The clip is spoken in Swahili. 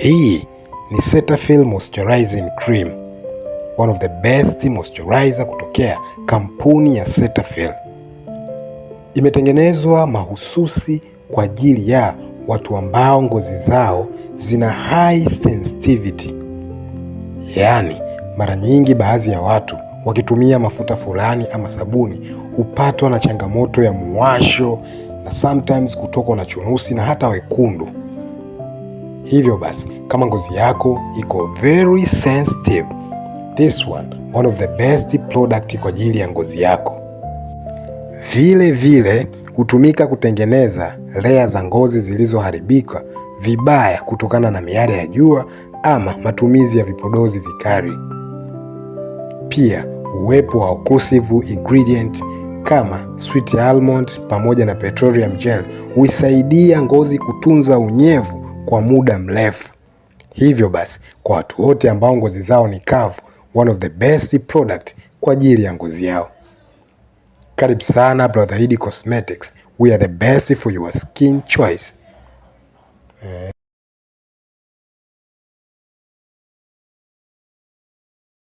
Hii ni Cetaphil Moisturizing Cream, one of the best moisturizer kutokea kampuni ya Cetaphil. Imetengenezwa mahususi kwa ajili ya watu ambao ngozi zao zina high sensitivity. Yaani, mara nyingi baadhi ya watu wakitumia mafuta fulani ama sabuni hupatwa na changamoto ya muwasho na sometimes kutokwa na chunusi na hata wekundu. Hivyo basi, kama ngozi yako iko very sensitive, this one of the best product kwa ajili ya ngozi yako. Vile vile hutumika kutengeneza layer za ngozi zilizoharibika vibaya kutokana na miale ya jua ama matumizi ya vipodozi vikali. Pia uwepo wa occlusive ingredient kama sweet almond pamoja na petroleum gel huisaidia ngozi kutunza unyevu kwa muda mrefu. Hivyo basi, kwa watu wote ambao ngozi zao ni kavu, one of the best product kwa ajili ya ngozi yao. Karibu sana Brotherhood Cosmetics. We are the best for your skin choice.